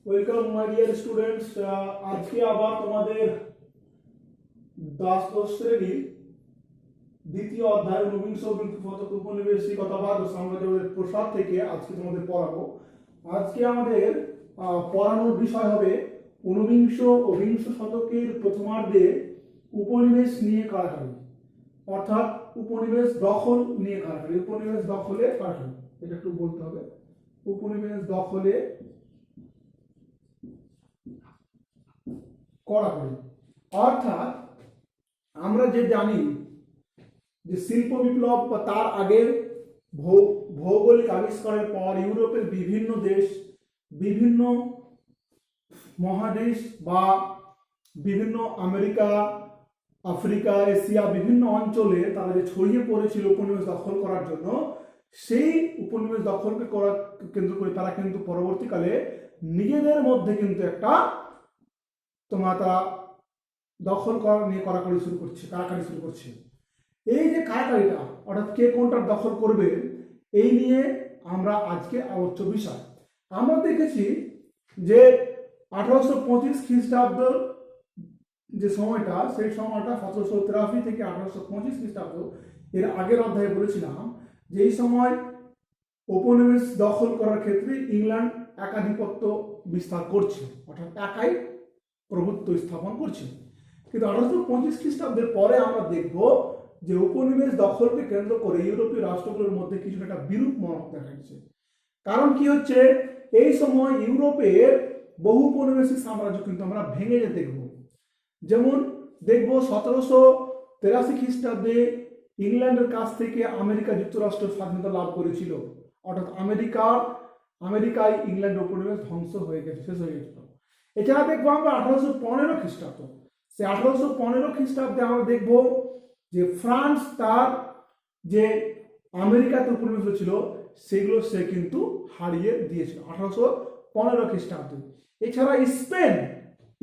Welcome my dear students. আজকে আবার তোমাদের দ্বাদশ শ্রেণীর দ্বিতীয় অধ্যায় ঊনবিংশ শতক উপনিবেশিকতাবাদ ও সাম্রাজ্যবাদের প্রসার থেকে আজকে তোমাদের পড়াবো। আজকে আমাদের পড়ানোর বিষয় হবে ঊনবিংশ ও বিংশ শতকের প্রথমার্ধে উপনিবেশ নিয়ে কারাকারি, অর্থাৎ উপনিবেশ দখল নিয়ে কারাকারি, উপনিবেশ দখলে কারাকারি, এটা একটু বলতে হবে। উপনিবেশ দখলে করাকারি অর্থাৎ আমরা যে জানি যে শিল্প বিপ্লব বা তার আগে ভৌগোলিক আবিষ্কারের পর ইউরোপের বিভিন্ন দেশ, বিভিন্ন মহাদেশ বা বিভিন্ন আমেরিকা, আফ্রিকা, এশিয়া বিভিন্ন অঞ্চলে তারা যে ছড়িয়ে পড়েছিল উপনিবেশ দখল করার জন্য, সেই উপনিবেশ দখলকে কেন্দ্র করে তারা কিন্তু পরবর্তীকালে নিজেদের মধ্যে কিন্তু একটা তারা দখল করা নিয়ে কারাকারি শুরু করছে। এই যে কারাকারিটা অর্থাৎ কে কোনটা দখল করবে, এই নিয়ে আমরা আজকে আলোচ্য বিষয়। আমরা দেখেছি যে 1825 খ্রিস্টাব্দ যে সময়টা, সেই সময়টা 1783 থেকে 1825 খ্রিস্টাব্দ, এর আগের অধ্যায়ে বলেছিলাম যে এই সময় উপনিবেশ দখল করার ক্ষেত্রে ইংল্যান্ড একাধিপত্য বিস্তার করছে, অর্থাৎ একাই প্রভুত্ব স্থাপন করছে। কিন্তু 1825 খ্রিস্টাব্দের পরে আমরা দেখব যে উপনিবেশ দখলকে কেন্দ্র করে ইউরোপীয় রাষ্ট্রগুলোর মধ্যে কিছু একটা বিরূপ মনোভাব দেখা যাচ্ছে। কারণ কি হচ্ছে, এই সময় ইউরোপের বহু উপনিবেশিক সাম্রাজ্য কিন্তু আমরা ভেঙে যেতে দেখব। যেমন দেখব 1783 খ্রিস্টাব্দে ইংল্যান্ডের কাছ থেকে আমেরিকা যুক্তরাষ্ট্র স্বাধীনতা লাভ করেছিল, অর্থাৎ আমেরিকায় ইংল্যান্ড উপনিবেশ ধ্বংস হয়ে গেছে, শেষ হয়ে গেছিল। এছাড়া দেখবো আমরা 1815 খ্রিস্টাব্দ, সে 1815 খ্রিস্টাব্দে আমরা দেখব যে ফ্রান্স তার যে আমেরিকাতে উপনিবেশ ছিল সেগুলো সে কিন্তু হারিয়ে দিয়েছিল 1815 খ্রিস্টাব্দে। এছাড়া স্পেন,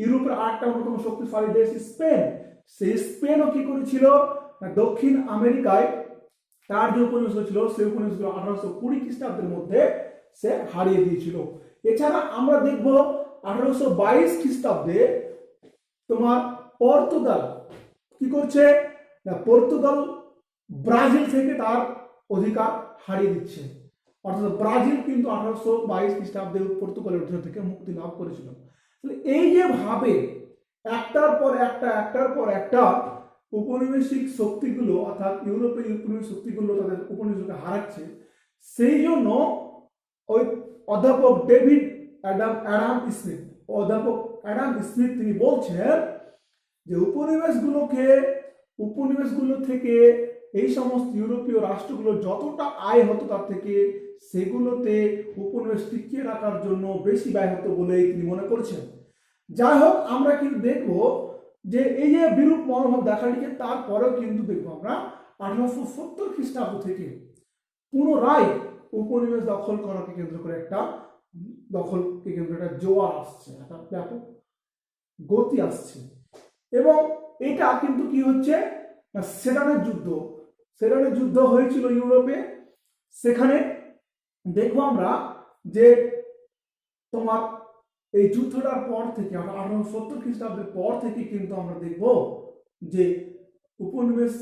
ইউরোপের আরেকটা অন্যতম শক্তিশালী দেশ স্পেন, সেই স্পেনও কি করেছিল, দক্ষিণ আমেরিকায় তার যে উপনিবেশ ছিল সেই উপনিবেশগুলো 1820 খ্রিস্টাব্দের মধ্যে সে হারিয়ে দিয়েছিল। এছাড়া আমরা দেখব 1822 খ্রিস্টাব্দে তোমার পর্তুগাল কি করছে, পর্তুগাল ব্রাজিল থেকে তার অধিকার হারিয়ে দিচ্ছে, অর্থাৎ ব্রাজিল কিন্তু 1822 খ্রিস্টাব্দে পর্তুগালের অধীন থেকে মুক্তি লাভ করেছিল। এই যে ভাবে একটার পর একটা উপনিবেশিক শক্তিগুলো, অর্থাৎ ইউরোপের উপনিবেশ শক্তিগুলো তাদের উপনিবেশকে হারাচ্ছে, সেই জন্য ওই অধ্যাপক অ্যাডাম স্মিথ তিনি বলছেন যে উপনিবেশগুলো থেকে এই সমস্ত ইউরোপীয় রাষ্ট্রগুলো যতটা আয় হতো তার থেকে সেগুলোতে উপনিবেশ টিকিয়ে রাখার জন্য বেশি ব্যয় হতো বলেই তিনি মনে করছেন। যাই হোক, আমরা কিন্তু দেখব যে এই যে বিরূপ মনোভাব দেখা দিচ্ছে, তারপরেও কিন্তু দেখবো আমরা 1870 খ্রিস্টাব্দ থেকে পুনরায় উপনিবেশ দখল করাকে কেন্দ্র করে একটা জোয়ার আসছে, একটা ব্যাপক গতি আসছে। এবং এটা কিন্তু কি হচ্ছে, সেডানের যুদ্ধ হয়েছিল ইউরোপে। সেখানে দেখবো আমরা যে তোমার এই যুদ্ধটার পর থেকে 1870 খ্রিস্টাব্দের পর থেকে কিন্তু আমরা দেখব যে উপনিবেশ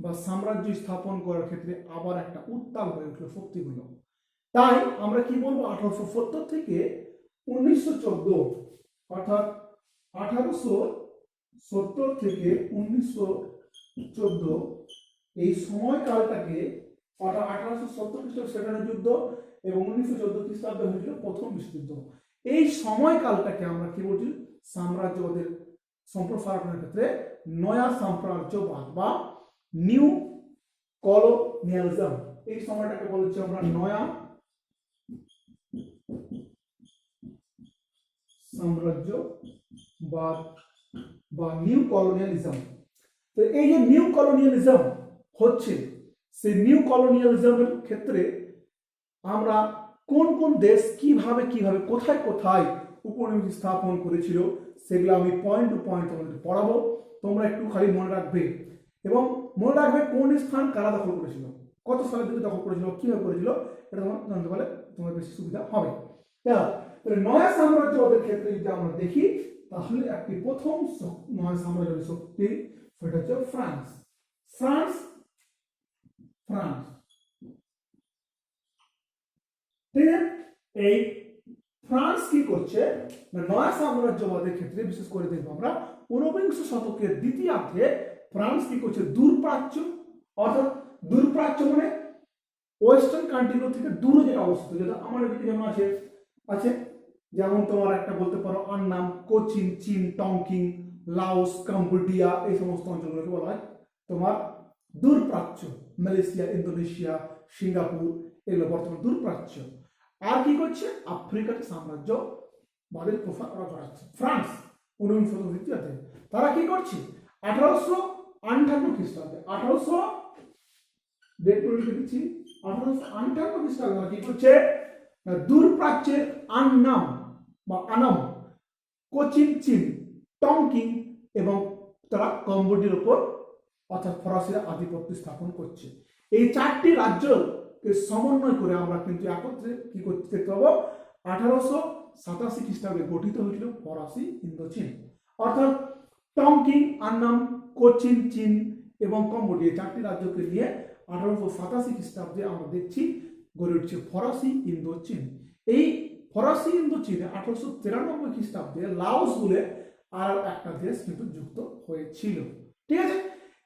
বা সাম্রাজ্য স্থাপন করার ক্ষেত্রে আবার একটা উত্তাল হয়ে উঠলো শক্তিগুলো। তাই আমরা কি বলবো, 1870 থেকে 1914, অর্থাৎ 1870 থেকে 1914 এই সময়কালটাকে, অর্থাৎ 1870 খ্রিস্টাব্দে সেডানের যুদ্ধ এবং 1914 খ্রিস্টাব্দে হয়েছিল প্রথম বিশ্বযুদ্ধ, এই সময়কালটাকে আমরা কি বলছি, সাম্রাজ্যবাদের সম্প্রসারণের ক্ষেত্রে নয়া সাম্রাজ্যবাদ বা নিউ কলোনিয়ালিজম, এই সময়টাকে বলছি আমরা নয়া সাম্রাজ্যবাদ বা নিউ কলোনিয়ালিজম। তো এই যে নিউ কলোনিয়ালিজম হচ্ছে, সেই নিউ কলোনিয়ালিজমের ক্ষেত্রে আমরা কোন কোন দেশ কিভাবে কোথায় উপনিবেশ স্থাপন করেছিল সেগুলো আমি পয়েন্ট টু পয়েন্ট তোমাদের পড়াবো। তোমরা একটু খালি মনে রাখবে, এবং মনে রাখবে কোন স্থান কারা দখল করেছিল, কত সালের দিকে দখল করেছিল, কিভাবে করেছিল, এটা তোমার জানতে পারলে তোমার বেশি সুবিধা হবে। তাহলে নয়া সাম্রাজ্যবাদের ক্ষেত্রে যদি আমরা দেখি তাহলে একটি প্রথম নয়া সাম্রাজ্যবাদী শক্তি সেটা হচ্ছে ফ্রান্স। ফ্রান্স ফ্রান্স ঠিক আছে। এই ফ্রান্স কি করছে না, নয়া সাম্রাজ্যবাদের ক্ষেত্রে বিশেষ করে দেখবো আমরা ঊনবিংশ শতকের দ্বিতীয়ার্ধে ফ্রান্স কি করছে, দূরপ্রাচ্য, অর্থাৎ দূরপ্রাচ্য মানে ওয়েস্টার্ন কান্ট্রিগুলো থেকে দূরে যেটা অবস্থিত, যেটা আমাদের দিকে যেমন আছে আছে যেমন তোমার একটা বলতে পারো আন্নাম, কোচিন, চীন, টংকিং, লাওস, কম্বোডিয়া, এই সমস্ত অঞ্চলগুলোকে বলা হয় তোমার দূরপ্রাচ্য। মালয়েশিয়া, ইন্দোনেশিয়া, সিঙ্গাপুর এগুলো বর্তমান দূরপ্রাচ্য। আর কি করছে, আফ্রিকাতে সাম্রাজ্য বাদের প্রসার করা করাচ্ছে ফ্রান্স ঊনবিংশ শতকের দ্বিতীয়ার্ধে। তারা কি করছে 1858 খ্রিস্টাব্দে 1858 খ্রিস্টাব্দে তারা কি করছে, দূরপ্রাচ্যের আন্নাম বা আনাম, কোচিন, চীন, টংকিং এবং তারা কম্বোডিয়ার উপর অর্থাৎ ফরাসিরা আধিপত্য স্থাপন করছে। এই চারটি রাজ্যকে সমন্বয় করে আমরা কিন্তু একত্রে কি করতে দেখতে পাবো 1887 খ্রিস্টাব্দে গঠিত হয়েছিল ফরাসি ইন্দোচীন। অর্থাৎ টংকিং, আন্নাম, কোচিন, চীন এবং কম্বোডিয়া চারটি রাজ্যকে নিয়ে 1887 খ্রিস্টাব্দে আমরা দেখছি গড়ে উঠছে ফরাসি ইন্দোচীন। এই ফরাসি ইন্দোচীনে 1893 খ্রিস্টাব্দে লাওস বলে আর একটা দেশ কিন্তু যুক্ত হয়েছিল। ঠিক আছে,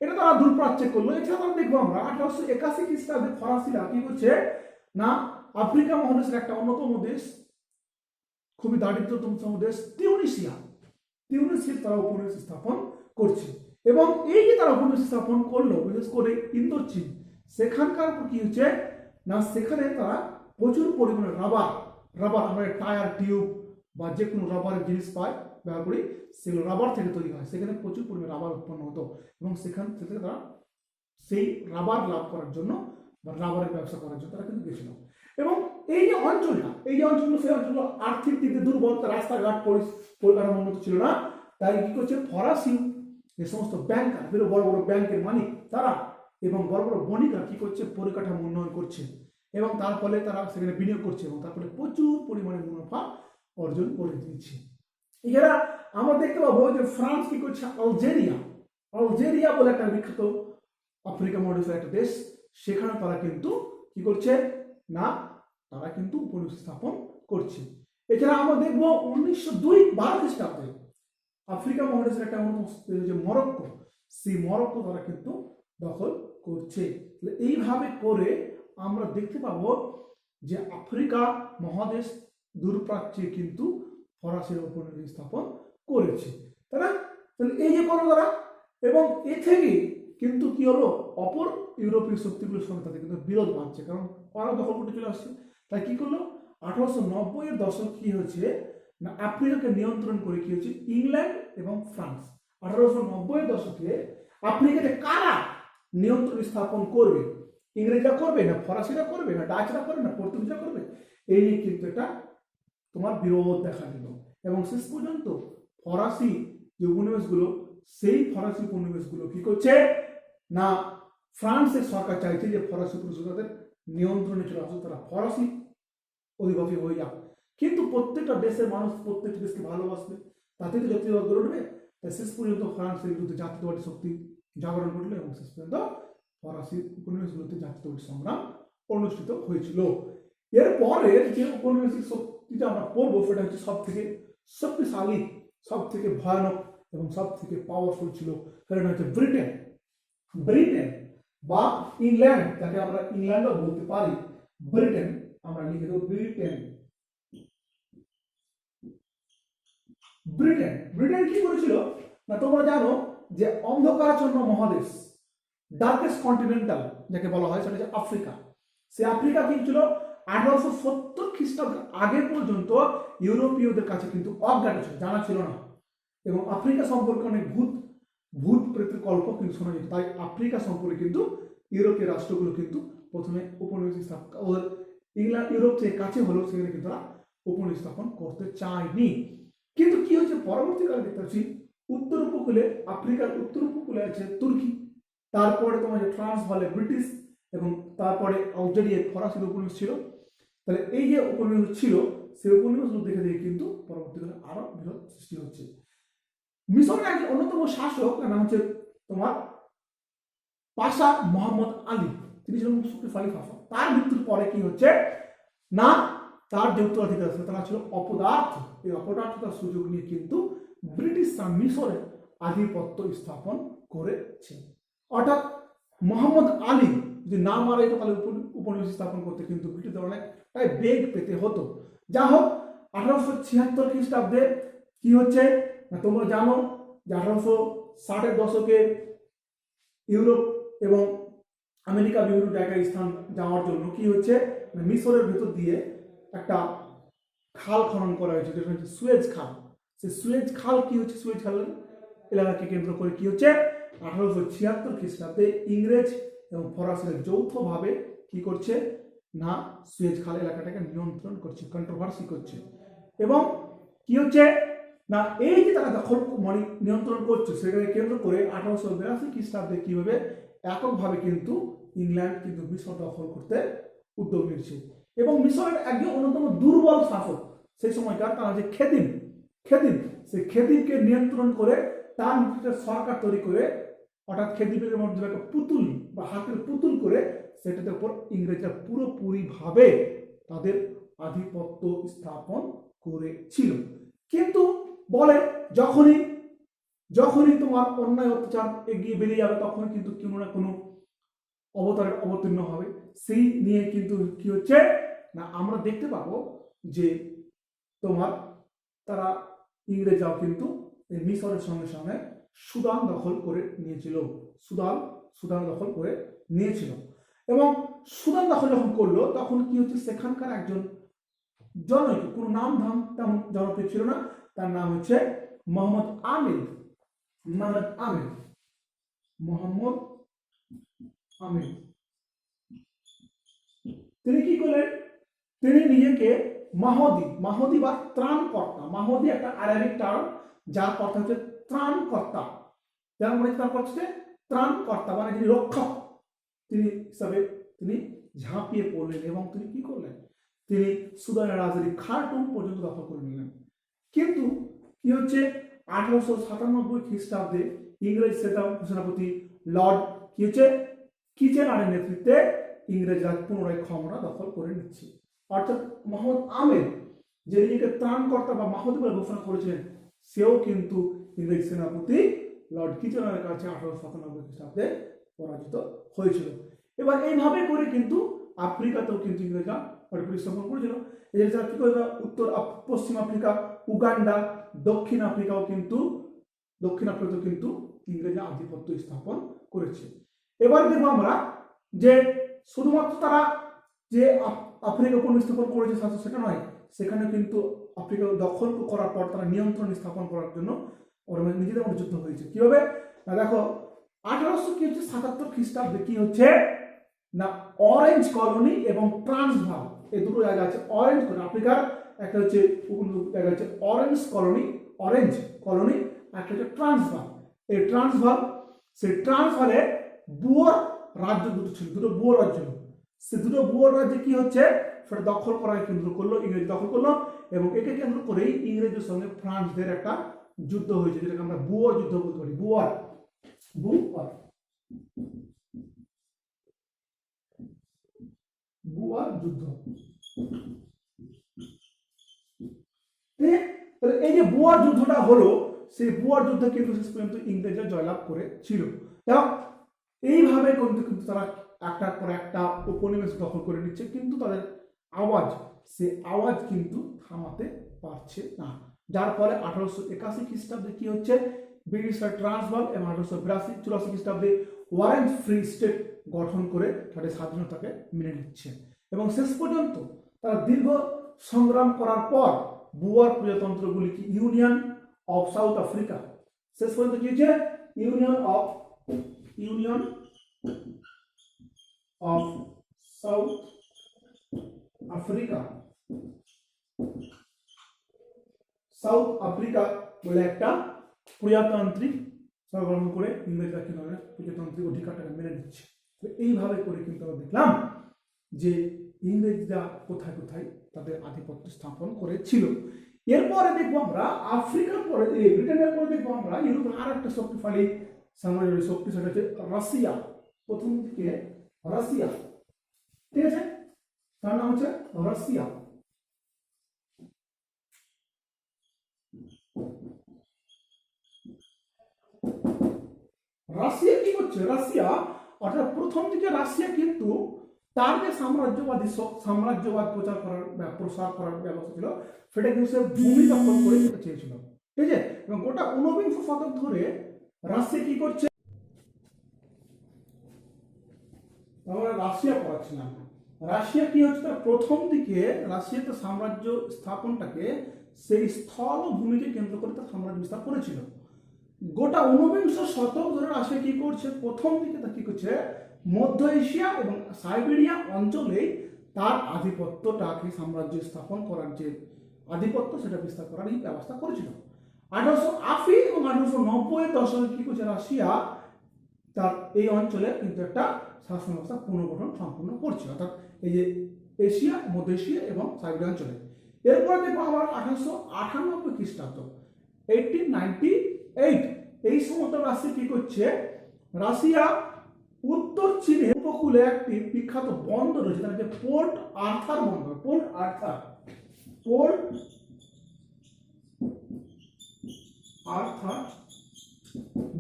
এটা তারা দূরপ্রাচ্যে করলো। এছাড়া আমরা দেখবো আমরা 1881 খ্রিস্টাব্দে ফরাসিরা কি করছে না, আফ্রিকা মহাদেশের একটা অন্যতম দেশ, খুবই দারিদ্রতম দেশ তিউনিসিয়া, তারা উপনিবেশ স্থাপন করছে। এবং এই যে তারা উপনিবেশ স্থাপন করলো বিশেষ করে ইন্দোচীন, সেখানকার কি হচ্ছে না, সেখানে তারা প্রচুর পরিমাণে রাবার আমরা টায়ার, টিউব বা যে কোনো রাবারের জিনিস পাই ব্যবহার করি, সেগুলো রাবার থেকে তৈরি হয়। সেখানে প্রচুর পরিমাণে রাবার উৎপন্ন হতো এবং সেখান থেকে তারা সেই রাবার লাভ করার জন্য বা রাবারের ব্যবসা করার জন্য তারা কিন্তু গেছিল। এবং এই যে অঞ্চলগুলো সেই অঞ্চলগুলো আর্থিক দিক দিয়ে দুর্বল, রাস্তাঘাট পরিকাঠামো উন্নত ছিল না। তাই কি করছে ফরাসি যে সমস্ত ব্যাংকার, বড় বড় ব্যাংকের মালিক তারা এবং বড় বড় বণিকরা কি করছে, পরিকাঠামো উন্নয়ন করছে এবং তার ফলে তারা সেখানে বিনিয়োগ করছে এবং তার ফলে প্রচুর পরিমাণে মুনাফা অর্জন করে দিচ্ছে। এছাড়া আমরা দেখতে পাবো যে ফ্রান্স কি করছে, আলজেরিয়া বলে একটা বিখ্যাত আফ্রিকা মহাদেশের একটা দেশ, সেখানে তারা কিন্তু কি করছে না, তারা কিন্তু উপনিবেশ স্থাপন করছে। এছাড়া আমরা দেখবো 1912 খ্রিস্টাব্দে আফ্রিকা মহাদেশের একটা যে মরক্কো, সেই মরক্কো তারা কিন্তু দখল করছে। এইভাবে করে আমরা দেখতে পাবো যে আফ্রিকা মহাদেশ দূরপ্রাচ্যে কিন্তু ফরাসিরা উপনিবেশ স্থাপন করেছে। তাই না? তাহলে এই যে করো তারা, এবং এ থেকে কিন্তু কি হলো, অপর ইউরোপীয় শক্তিগুলোর সঙ্গে তাদের কিন্তু বিরোধ বাড়ছে, কারণ ওরা দখল করতে চলে আসছে। তাই কি করলো 1890-এর দশক কি হয়েছে না, আফ্রিকাকে নিয়ন্ত্রণ করে কি হয়েছে ইংল্যান্ড এবং ফ্রান্স। 1890-এর দশকে আফ্রিকাতে কারা নিয়ন্ত্রণ স্থাপন করবে, ইংরেজরা করবে না ফরাসিরা করবে না ডাচরা করবে না পর্তুগিজরা করবে, এই নিয়ে কিন্তু এটা তোমার বিরোধ দেখা দিল। এবং শেষ পর্যন্ত ফরাসি যে উপনিবেশগুলো, সেই ফরাসি উপনিবেশগুলো কি করছে না, ফ্রান্সের সরকার চাইছে যে ফরাসি উপনিবেশদের নিয়ন্ত্রণে চলে আসুক, তারা ফরাসি অধিবাসী হয়ে যাক। কিন্তু প্রত্যেকটা দেশের মানুষ প্রত্যেকটা দেশকে ভালোবাসবে, তাতে তো জাতীয়বাদ গড়ে উঠবে। তাই শেষ পর্যন্ত ফ্রান্সের বিরুদ্ধে জাতীয়বাদী শক্তি জাগরণ ঘটলো এবং শেষ পর্যন্ত ফরাসি উপনিবেশগুলোতে জাতীয়তাবাদী সংগ্রাম অনুষ্ঠিত হয়েছিল। এরপরে যে উপনিবেশিক শক্তিটা আমরা পড়বো সেটা হচ্ছে সব থেকে শক্তিশালী, সব থেকে ভয়ানক এবং সব থেকে পাওয়ারফুল ছিল, সেটা হচ্ছে ব্রিটেন বা ইংল্যান্ড, যাকে আমরা ইংল্যান্ডও বলতে পারি। ব্রিটেন আমরা লিখে দেবো ব্রিটেন কি করেছিল না, তোমরা জানো যে অন্ধকারাচ্ছন্ন মহাদেশ, ডার্কেস্ট কন্টিনেন্টাল যাকে বলা হয়, সেটা হচ্ছে আফ্রিকা। সে আফ্রিকা কি ছিল 1870 খ্রিস্টাব্দ আগে পর্যন্ত ইউরোপীয়দের কাছে কিন্তু অজ্ঞাত ছিল, জানা ছিল না। এবং আফ্রিকা সম্পর্কে অনেক ভূত প্রেতের গল্প কিন্তু শোনা যেত। তাই আফ্রিকা সম্পর্কে কিন্তু ইউরোপীয় রাষ্ট্রগুলো কিন্তু প্রথমে উপনিবেশ স্থাপন, ওদের ইংল্যান্ড ইউরোপ থেকে কাছে হলেও সেখানে কিন্তু তারা উপনিবেশ স্থাপন করতে চায়নি। কিন্তু কি হচ্ছে পরবর্তীকালে দেখতে পাচ্ছি উত্তর উপকূলে, আফ্রিকার উত্তর উপকূলে আছে তুর্কি, তারপরে তোমার ট্রান্সভালে ব্রিটিশ, এবং তারপরে আলজেরিয়ার ফরাসি উপনিবেশ ছিল। তাহলে এই যে উপনিবেশ ছিল সেই উপনিবেশগুলো দেখে দেখে কিন্তু পরবর্তীকালে আরো বৃহৎ সৃষ্টি হচ্ছে। মিশরের এক অন্যতম শাসক নাম হচ্ছে তোমার পাশা মোহাম্মদ আলী, তিনি ছিলেন শক্তিশালী শাসক। তার মৃত্যুর পরে কি হচ্ছে না, তার যে উত্তরাধিকারী ছিল তারা ছিল অপদার্থ। এই অপদার্থতার সুযোগ নিয়ে কিন্তু ব্রিটিশরা মিশরে আধিপত্য স্থাপন করেছে। অর্থাৎ মোহাম্মদ আলী যদি না মারা যেত তাহলে উপনিবেশ স্থাপন করতে কিন্তু ব্রিটিশদের অনেকটাই বেগ পেতে হতো। যা হোক 1876 খ্রিস্টাব্দে কি হচ্ছে না, তোমরা জানো যে 1860-এর দশকে ইউরোপ এবং আমেরিকা বিভিন্ন জায়গায় স্থান যাওয়ার জন্য কি হচ্ছে, মিশরের ভেতর দিয়ে একটা খাল খনন করা হয়েছে, যেটা হচ্ছে সুয়েজ খাল। সেই সুয়েজ খাল কি হচ্ছে, সুয়েজ খাল এলাকাকে কেন্দ্র করে কি হচ্ছে 1876 খ্রিস্টাব্দে ইংরেজ এবং ফরাসিরা যৌথভাবে কি করছে না, সুয়েজ খাল এলাকাটাকে নিয়ন্ত্রণ করছে, কন্ট্রোভার্সি করছে। এবং কি হচ্ছে না, এই যে তারা দখল মানে নিয়ন্ত্রণ করছে সেটাকে কেন্দ্র করে 1882 খ্রিস্টাব্দে কিভাবে এককভাবে কিন্তু ইংল্যান্ড কিন্তু মিশর দখল করতে উদ্যোগ নিচ্ছে। এবং মিশরের একজন অন্যতম দুর্বল শাসক সেই সময়কার তারা যে খেদিম, সেই খেদিমকে নিয়ন্ত্রণ করে তার নেতৃত্বে সরকার তৈরি করে, অর্থাৎ খেদিমের মধ্যে একটা পুতুল বা হাতের পুতুল করে সেটার উপর ইংরেজরা পুরোপুরিভাবে তাদের আধিপত্য স্থাপন করেছিল। কিন্তু বলে যখনই তোমার অন্যায় অত্যাচার এগিয়ে বেরিয়ে যাবে তখনই কিন্তু কোনো না কোনো অবতীর্ণ হবে। সেই নিয়ে কিন্তু কি হচ্ছে না, আমরা দেখতে পাবো যে তোমার তারা ইংরেজরাও কিন্তু মিশরের সঙ্গে সঙ্গে সুদান দখল করে নিয়েছিল, সুদান দখল করে নিয়েছিল। এবং সুদান দখল যখন করলো তখন কি হচ্ছে, সেখানকার একজন জনৈক, কোনো নাম ধাম তেমন জনপ্রিয় ছিল না, তার নাম হচ্ছে মোহাম্মদ আমির। তিনি কি করলেন, তিনি নিজেকে মাহদি বা ত্রাণকর্তা, মাহদি একটা আরবিক টার্ম যার কথা হচ্ছে ত্রাণকর্তা, যার মানে তার হচ্ছে ত্রাণকর্তা মানে যিনি রক্ষক, তিনি হিসাবে তিনি ঝাঁপিয়ে পড়লেন। এবং তিনি কি করলেন, তিনি সুদানের রাজধানী খার্টুম পর্যন্ত দখল করে নিলেন। কিন্তু কি হচ্ছে 1897 খ্রিস্টাব্দে ইংরেজ সেনাপতি লর্ড কি হচ্ছে কিচেনারের নেতৃত্বে ইংরেজরা পুনরায় ক্ষমতা দখল করে নিচ্ছে। অর্থাৎ মোহাম্মদ আমির যে নিজেকে ত্রাণকর্তা বা মাহদি বলে ঘোষণা করেছিলেন, সেও কিন্তু ইংরেজ সেনাপতি লর্ড কিচেনারের কাছে 1897 খ্রিস্টাব্দে পরাজিত হয়েছিল। এবার এইভাবে করে কিন্তু আফ্রিকাতেও কিন্তু ইংরেজরা পরিস্থাপন করেছিল। এছাড়া কি করে পশ্চিম আফ্রিকা, উগান্ডা, দক্ষিণ আফ্রিকাতেও কিন্তু ইংরেজরা আধিপত্য স্থাপন করেছে। এবার দেখবো আমরা যে শুধুমাত্র তারা যে আফ্রিকা উপনিবেশ স্থাপন করেছে সেটা নয়, সেখানে কিন্তু আফ্রিকা দখল করার পর তারা নিয়ন্ত্রণ স্থাপন করার জন্য নিজেদের মধ্যে যুদ্ধ হয়েছে। কিভাবে না, দেখো 1877 খ্রিস্টাব্দে কি হচ্ছে না, অরেঞ্জ কলোনি এবং ট্রান্সভাল এই দুটো জায়গা আছে। অরেঞ্জ কলোনি আফ্রিকার একটা হচ্ছে জায়গা হচ্ছে অরেঞ্জ কলোনি, একটা হচ্ছে ট্রান্সভাল। এই সেই ট্রান্সভালে বুয়োর রাজ্য দুটো ছিল, দুটো বুয়োর রাজ্য। সে দুটো বুয়োর রাজ্যে কি হচ্ছে সেটা দখল করার কেন্দ্র করলো, ইংরেজ দখল করলো। এবং একে কেন্দ্র করেই ইংরেজের সঙ্গে ফ্রান্সদের একটা যুদ্ধ হয়েছে, যেটাকে আমরা বুয়োর যুদ্ধ বলতে পারি। বুয়োর যুদ্ধ। এই যে বুয়োর যুদ্ধটা হলো, সেই বুয়োর যুদ্ধে কিন্তু শেষ পর্যন্ত ইংরেজরা জয়লাভ করেছিল। এইভাবে কিন্তু তারা একটার পর একটা উপনিবেশ দখল করে নিচ্ছে, কিন্তু তাদের আওয়াজ কিন্তু থামাতে পারছে না। যার ফলে 1881 খ্রিস্টাব্দে কি হচ্ছে, ব্রিটিশরা ট্রান্সভাল এবং 1884 খ্রিস্টাব্দে ওয়ারেন্ট ফ্রি স্টেট গঠন করে তাদের স্বাধীনতাকে মেনে নিচ্ছে। এবং শেষ পর্যন্ত তারা দীর্ঘ সংগ্রাম করার পর বুয়োর প্রজাতন্ত্রগুলি কি ইউনিয়ন অফ সাউথ আফ্রিকা, শেষ পর্যন্ত কি হচ্ছে ইউনিয়ন অফ সাউথ আফ্রিকা বলে একটা প্রজাতান্ত্রিক গঠন করে ইংরেজরা কিন্তু প্রজাতান্ত্রিক অধিকারটাকে মেনে নিচ্ছে। তো এইভাবে করে কিন্তু আমরা দেখলাম যে ইংরেজরা কোথায় কোথায় তাদের আধিপত্য স্থাপন করেছিল। এরপরে দেখবো আমরা আফ্রিকার পরে, ব্রিটেনের পরে দেখবো আমরা ইউরোপের আর একটা শক্তিশালী সাম্রাজ্য শক্তি, সেটা হচ্ছে রাশিয়া। প্রথম দিকে রাশিয়া, ঠিক আছে, তার নাম হচ্ছে রাশিয়া। রাশিয়া কি করছে, রাশিয়া অর্থাৎ প্রথম দিকে রাশিয়া কিন্তু তার যে সাম্রাজ্যবাদ প্রসার করার ব্যবস্থা ছিল, সেটা কিন্তু সে ভূমি দখল করে যেতে চেয়েছিল, ঠিক আছে। এবং গোটা ঊনবিংশ শতক ধরে রাশিয়া কি করছে, আমরা রাশিয়া পড়াচ্ছিলাম। রাশিয়া কি হচ্ছে, তার প্রথম দিকে রাশিয়া তার সাম্রাজ্য স্থাপনটাকে সেই স্থল ও ভূমিকে কেন্দ্র করে তার সাম্রাজ্য বিস্তার করেছিল। গোটা ঊনবিংশ শতক ধরে রাশিয়া কি করছে, প্রথম দিকে তা কি করছে, মধ্য এশিয়া এবং সাইবেরিয়া অঞ্চলে তার আধিপত্যটাকে সাম্রাজ্য স্থাপন করার যে আধিপত্য, সেটা বিস্তার করার এই ব্যবস্থা করেছিল। 1880 এবং 1890 দশকে কি করছে, রাশিয়া তার এই অঞ্চলে কিন্তু একটা শাসন ব্যবস্থা পুনর্গঠন সম্পূর্ণ করছে, অর্থাৎ এই যে এশিয়া, মধ্য এশিয়া এবং সাইবেরিয়া অঞ্চলে। এরপরে দেখবো আবার 1898 খ্রিস্টাব্দ, 1898, এই সমস্ত রাশিয়া কি করছে, রাশিয়া উত্তর চীনের উপকূলে একটি বিখ্যাত বন্দর রয়েছে, তার যে পোর্ট আর্থার বন্দর, পোর্ট আর্থার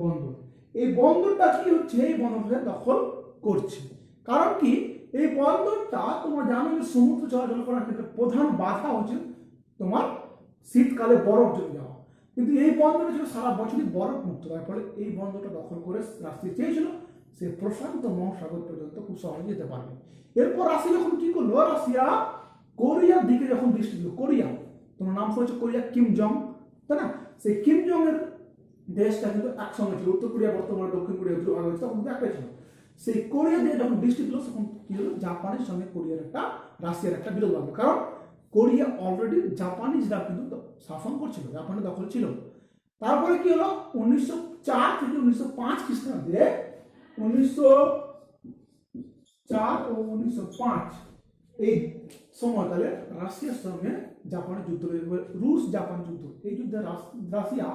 বন্দর, এই বন্দরটা কি হচ্ছে, এই বন্দরটা দখল করছে। কারণ কি, এই বন্দরটা তোমরা জানো যে সমুদ্র চলাচল করার ক্ষেত্রে প্রধান বাধা হচ্ছে তোমার শীতকালে বরফ জমে যাওয়া, কিন্তু এই বন্দরটা ছিল সারা বছরই বরফ মুক্ত, তার ফলে এই বন্দরটা দখল করে রাশিয়া চেয়েছিল সে প্রশান্ত মহাসাগর পর্যন্ত খুব সহজে যেতে পারবে। এরপর রাশিয়া যখন কি করলো, রাশিয়া কোরিয়ার দিকে যখন দৃষ্টি দিল, কোরিয়া, তোমার নাম শুনেছো কোরিয়া, কিম জং, তাই না, সেই কিম জং এর দেশটা কিন্তু একসঙ্গে ছিল, উত্তর কোরিয়া বর্তমানে দক্ষিণ কোরিয়া তখন একটাই ছিল। সেই কোরিয়া দিয়ে যখন দৃষ্টি দিল, তখন কি হলো, জাপানের সঙ্গে কোরিয়ার একটা, রাশিয়ার একটা বিরোধ লাগলো, কারণ কোরিয়া অলরেডি জাপানিজরা কিন্তু শাসন করছিল, জাপানের দখল ছিল। তারপরে কি হলো, 1904 থেকে 1905 খ্রিস্টাব্দে, 1904 ও 1905 এই সময়কালে রাশিয়ার সঙ্গে জাপানের যুদ্ধ, রুশ জাপান যুদ্ধ, এই যুদ্ধে রাশিয়া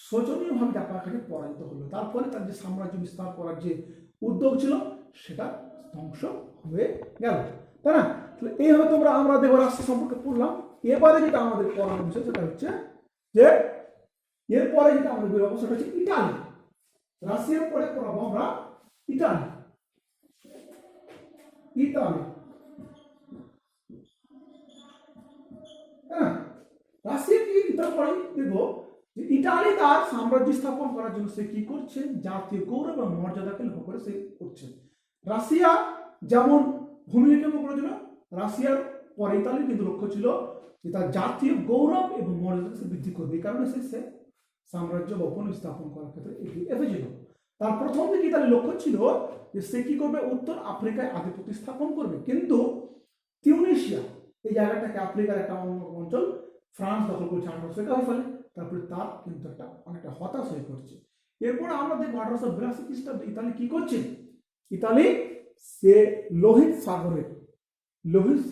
শোচনীয়ভাবে জাপানের কাছে পরাজিত হলো। তারপরে তার যে সাম্রাজ্য বিস্তার করার যে উদ্যোগ ছিল, সেটা ধ্বংস হয়ে গেল, তাই না। এইভাবে আমরা দেখো রাশিয়া সম্পর্কে পড়লাম। এবারে যেটা আমাদের পড়ানোর বিষয়, সেটা হচ্ছে যে এরপরে যেটা আমাদের বলবো, সেটা হচ্ছে ইটালি। রাশিয়ার পরে পড়াবো আমরা ইটালি। হ্যাঁ, রাশিয়া কি, তারপরে দেখবো যে ইটালি তার সাম্রাজ্য স্থাপন করার জন্য সে কি করছে, জাতীয় গৌরব এবং মর্যাদাকে লক্ষ্য করে সে করছে। রাশিয়া যেমন ভূমিকে কেন্দ্র করেছিল, রাশিয়ার পরে ইতালির কিন্তু লক্ষ্য ছিল যে তার জাতীয় গৌরব এবং মর্যাদাকে সে বৃদ্ধি করবে, এই কারণে সে সাম্রাজ্য বা উপনিবেশ স্থাপন করার ক্ষেত্রে এগিয়ে এসেছিল। তার প্রথম দিকে ইতালির লক্ষ্য ছিল যে সে কি করবে, উত্তর আফ্রিকায় আধিপত্য স্থাপন করবে, কিন্তু তিউনিসিয়া এই জায়গাটাকে, আফ্রিকার একটা অঞ্চল ফ্রান্স দখল করছে 1851 সালে, তারপরে তার কিন্তু একটা অনেকটা হতাশ হয়ে পড়ছে। এরপর আমরা দেখবো 1882 খ্রিস্টাব্দে ইতালি কি করছে, ইতালি সে লোহিত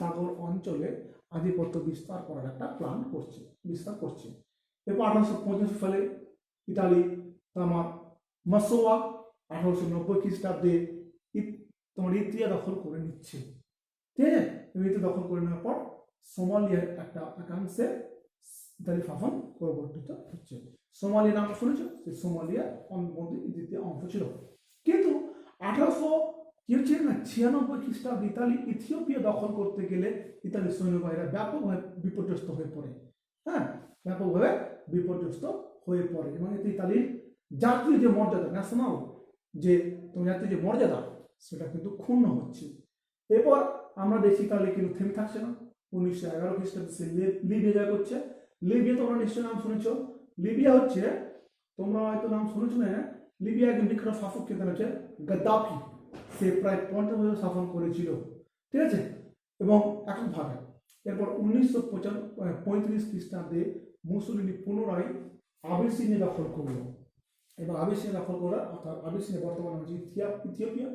সাগর অঞ্চলে আধিপত্য বিস্তার করার একটা প্ল্যান করছে, বিস্তার করছে। এরপর 1885 সালে ইতালি তোমার মাসোয়া, 1890 খ্রিস্টাব্দে তোমার ইত্রিয়া দখল করে নিচ্ছে, ঠিক আছে। ইত্রিয়া দখল করে নেওয়ার পর সোমালিয়ার একটা একাংশে ইতালি শাসন পরিবর্তিত হচ্ছে। সোমালিয়া নাম শুনেছো, সেই সোমালিয়া দ্বিতীয় অংশ ছিল। কিন্তু 1896 খ্রিস্টাব্দে ইতালি ইথিওপিয়া দখল করতে গেলে ইতালির সৈন্যবাহিনীরা ব্যাপকভাবে বিপর্যস্ত হয়ে পড়ে, হ্যাঁ, ব্যাপকভাবে বিপর্যস্ত হয়ে পড়ে, এবং এতে ইতালির জাতীয় যে মর্যাদা, ন্যাশনাল যে জাতীয় যে মর্যাদা, সেটা কিন্তু ক্ষুণ্ণ হচ্ছে। এরপর আমরা দেখছি ইতালি কিন্তু থেমে থাকছে না। 1911 খ্রিস্টাব্দে সে লিবিয়া জয় করছে। লিবিয়া তোমরা নিশ্চয় নাম শুনেছ। লিবিয়া হচ্ছে, তোমরা হয়তো নাম শুনেছ না, লিবিয়া একজন বিখ্যাত শাসক কে হচ্ছে গাদ্দাফি, সে প্রায় 50 বছর শাসন করেছিল, ঠিক আছে, এবং এককভাবে। এরপর 1935 খ্রিস্টাব্দে মুসোলিনি পুনরায় আবিসিনিয়া দখল করলো, এবং আবিসিনিয়া দখল করা, অর্থাৎ আবিসিনিয়া বর্তমানে হচ্ছে ইথিওপিয়া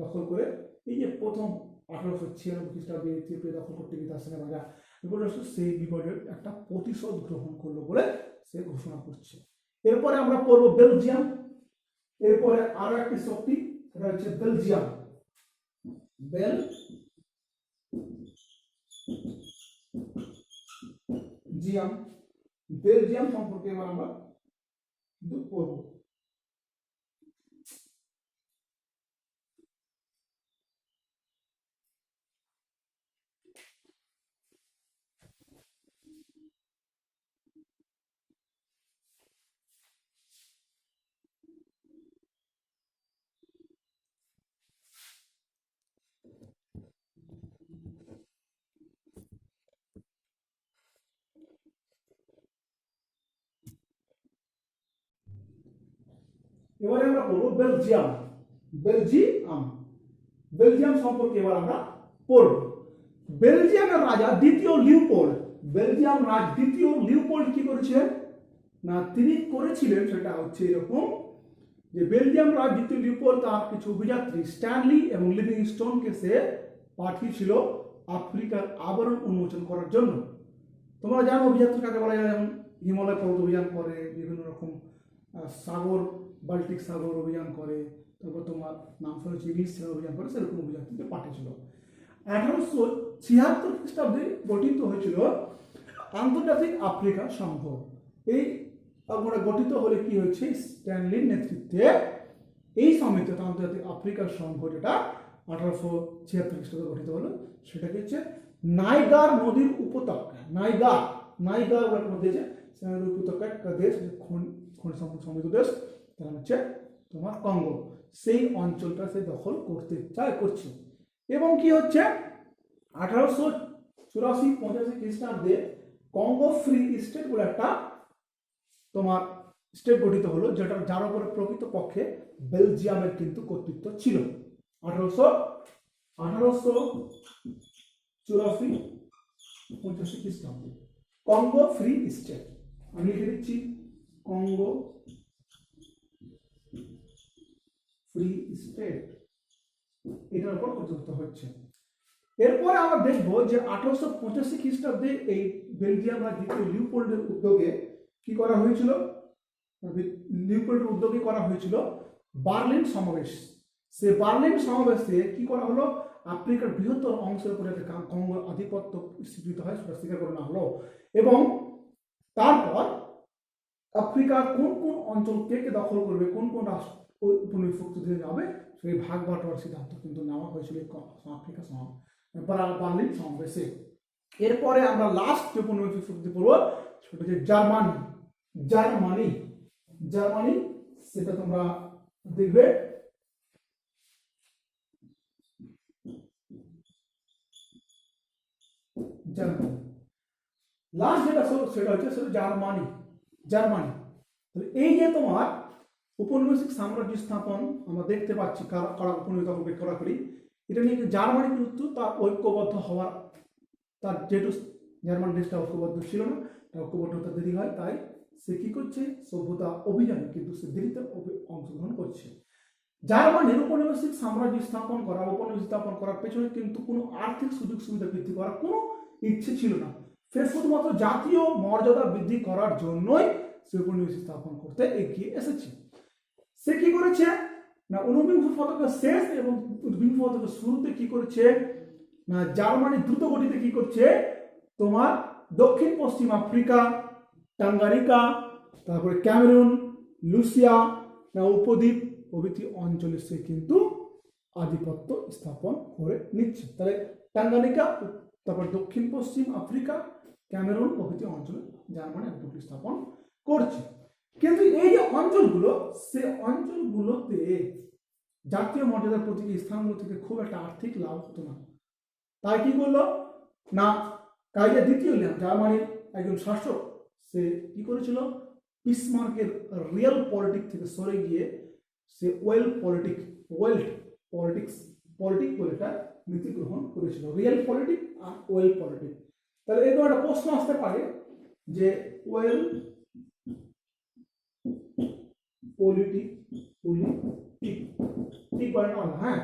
দখল করে, এই যে প্রথম 1896 খ্রিস্টাব্দে ত্রিপুরা দখল করতে গিয়ে তার সঙ্গে রাজা বিপদ সেই বিপদের একটা প্রতিশোধ গ্রহণ করলো বলে সে ঘোষণা করছে। এরপরে আমরা পড়বো বেলজিয়াম। এরপরে আরো একটি শক্তি, সেটা হচ্ছে বেলজিয়াম। বেলজিয়াম সম্পর্কে এবার আমরা পড়বো। এবারে আমরা পড়বো বেলজিয়াম। বেলজিয়াম সম্পর্কে এবার আমরা পড়ব। বেলজিয়ামের রাজা দ্বিতীয় লিওপোল্ড কি করেছিলেন না, তিনি করেছিলেন সেটা হচ্ছে এরকম যে বেলজিয়াম রাজ দ্বিতীয় লিওপোল্ড তার কিছু অভিযাত্রী স্ট্যানলি এবং লিভিংস্টোনকে সে পাঠিয়েছিল আফ্রিকার আবরণ উন্মোচন করার জন্য। তোমরা জানো অভিযাত্রী কাকে বলা যায়, যেমন হিমালয় পর্বত অভিযান করে, বিভিন্ন রকম সাগর, বাল্টিক সাগর অভিযান করে, তারপর তোমার নাম শুনেছি ইংলিশ অভিযান করে, সেরকম অভিযাত্রীদের পাঠিয়েছিল। 1876 খ্রিস্টাব্দে গঠিত হয়েছিল আন্তর্জাতিক আফ্রিকা সংঘ। এই গঠিত হলে কি হয়েছে, স্ট্যানলির নেতৃত্বে এই সমিতি আন্তর্জাতিক আফ্রিকা সংঘ, যেটা 1876 খ্রিস্টাব্দে গঠিত হলো, সেটাকে হচ্ছে নাইগার নদীর উপত্যকা, নাইগার মধ্যে যে উপত্যকা একটা দেশ, খনি সমৃদ্ধ দেশ, তার হচ্ছে তোমার কঙ্গো, সেই অঞ্চলটা সে দখল করছে। এবং কি হচ্ছে 1884-85 খ্রিস্টাব্দে কঙ্গো ফ্রি স্টেট বলে একটা তোমার স্টেট গঠিত হলো, যার উপরে প্রকৃত পক্ষে বেলজিয়ামের কিন্তু কর্তৃত্ব ছিল। 1884-85 খ্রিস্টাব্দে কঙ্গো ফ্রি স্টেট, আমি লিখে দিচ্ছি কঙ্গো ফ্রি স্টেট, এটার উপর কর্তৃত্ব হচ্ছে। এরপরে আমরা দেখবো যে 1885 খ্রিস্টাব্দে এই বেলজিয়াম রাজ দ্বিতীয় লিওপোল্ডের উদ্যোগে কি করা হয়েছিল, বার্লিন সমাবেশ। সে বার্লিন সমাবেশে কি করা হলো, আফ্রিকার বৃহত্তর অংশের উপরে কঙ্গোর আধিপত্য স্বীকৃত হয় সেটা স্বীকার করে না হলো, এবং তারপর আফ্রিকার কোন কোন অঞ্চল কে দখল করবে, কোন কোন রাষ্ট্র উপনিবেশভুক্ত দিয়ে যাবে, সেই ভাগ বাটোয়ারার সিদ্ধান্ত কিন্তু নেওয়া হয়েছিল আফ্রিকা বার্লিন সমাবেশে। এরপরে আমরা লাস্ট যে উপনিবেশিক শক্তি পড়ব সেটা হচ্ছে জার্মানি, সেটা তোমরা দেখবে লাস্ট যেটা সেটা হচ্ছে জার্মানি। এই যে তোমার উপনিবেশিক সাম্রাজ্য স্থাপন আমরা দেখতে পাচ্ছি, কারা উপনিবেশ করি, এটা নিয়ে জার্মানি কিন্তু তার ঐক্যবদ্ধ হওয়ার, তার যেহেতু জার্মান দেশটা ঐক্যবদ্ধ ছিল না, ঐক্যবদ্ধ হতে দেরি হয়, তাই সে কি করছে, সভ্যতা অভিযানে কিন্তু সে দেরিতে অংশগ্রহণ করছে। জার্মানির উপনিবেশিক সাম্রাজ্য স্থাপন করার পেছনে কিন্তু কোনো আর্থিক সুযোগ সুবিধা বৃদ্ধি করার কোনো ইচ্ছে ছিল না, সে শুধুমাত্র জাতীয় মর্যাদা বৃদ্ধি করার জন্যই সে উপনিবেশ স্থাপন করতে এগিয়ে এসেছে। সে কি করেছে না, 19বিংশ শতকের শেষ এবং 20 শতকের শুরুতে কি করেছে না, জার্মানি দ্রুত গতিতে কি করছে, তোমার দক্ষিণ পশ্চিম আফ্রিকা, টাঙ্গানিকা, তারপরে ক্যামেরুন, লুসিয়া উপদ্বীপ প্রভৃতি অঞ্চলে সে কিন্তু আধিপত্য স্থাপন করে নিচ্ছে। তাহলে টাঙ্গানিকা, তারপর দক্ষিণ পশ্চিম আফ্রিকা, ক্যামেরুন প্রভৃতি অঞ্চলে জার্মানি আধিপত্য স্থাপন করছে। কিন্তু এই যে অঞ্চলগুলো, সে অঞ্চলগুলোতে জাতীয় মর্যাদার প্রতীকী স্থানগুলো থেকে খুব একটা আর্থিক লাভ হতো না, তাই কি করলো না, কাইজার দ্বিতীয় জার্মানির একজন শাসক, সে কি করেছিল, বিসমার্কের রিয়েল পলিটিক থেকে সরে গিয়ে সে ওয়েল্ড পলিটিক্স বলে একটা নীতি গ্রহণ করেছিল, রিয়েল পলিটিক আর ওয়েল্ড পলিটিক। তাহলে এরকম একটা প্রশ্ন আসতে পারে যে ওয়েল্ড পলিটিক ঠিক বলে না, হ্যাঁ,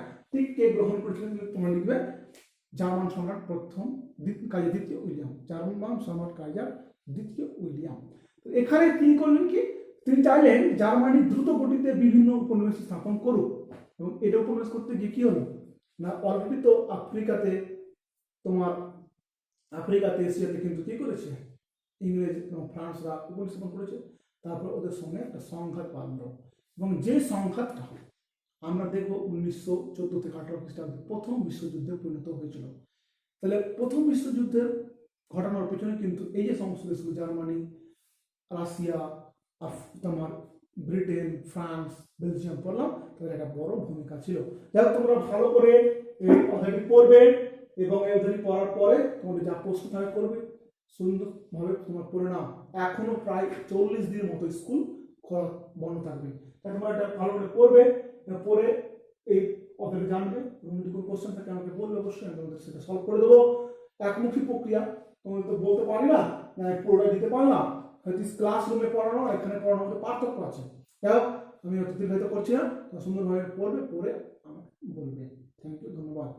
কে গ্রহণ করেছিলেন তোমরা লিখবে জার্মান সম্রাট প্রথম কাইজার দ্বিতীয় উইলিয়াম, জার্মান সম্রাট কাইজার দ্বিতীয় উইলিয়াম। তো এখানে তিনি করলেন কি, তিনি চাইলেন জার্মানি দ্রুত গতিতে বিভিন্ন উপনিবেশ স্থাপন করুক, এবং এটা উপনিবেশ করতে গিয়ে কি হলো না, অলরেডি তো আফ্রিকাতে এশিয়াতে কিন্তু কি করেছে ইংরেজ এবং ফ্রান্সরা উপনিবেশ স্থাপন করেছে। তারপর ওদের সঙ্গে একটা সংঘাত বাঁধল, এবং যে সংঘাতটা আমরা দেখবো 1914 থেকে 18 খ্রিস্টাব্দে প্রথম বিশ্বযুদ্ধে পরিণত হয়েছিল। তাহলে প্রথম বিশ্বযুদ্ধের ঘটনার পেছনে কিন্তু এই যে সমস্ত দেশগুলো জার্মানি, রাশিয়া, তোমার ব্রিটেন, ফ্রান্স, বেলজিয়াম পড়লাম, তাদের একটা বড় ভূমিকা ছিল। যাই হোক, তোমরা ভালো করে এই অধ্যায়টি পড়বে, এবং এই অধ্যায়টি পড়ার পরে তোমাদের যা প্রশ্ন থাকে করবে, সুন্দরভাবে তোমার পরিণাম। এখনো প্রায় 40 দিনের মতো স্কুল বন্ধ থাকবে, তাই তোমরা এটা ভালো করে পড়বে, পড়ে এই অধ্যায়টি জানবে, এবং যদি কোনো কোশ্চেন থাকে আমাকে বলবে, অবশ্যই আমি তোমাদের সেটা সলভ করে দেবো। একমুখী প্রক্রিয়া, তোমাদের তো বলতে পারি না, পুরোটা দিতে পারলাম, হয়তো ক্লাসরুমে পড়ানো আর এখানে পড়ানোর মধ্যে পার্থক্য আছে। যাই হোক, আমি হয়তো দীর্ঘায়িত করছি না, সুন্দরভাবে পড়বে, পড়ে আমাকে বলবে। থ্যাংক ইউ, ধন্যবাদ।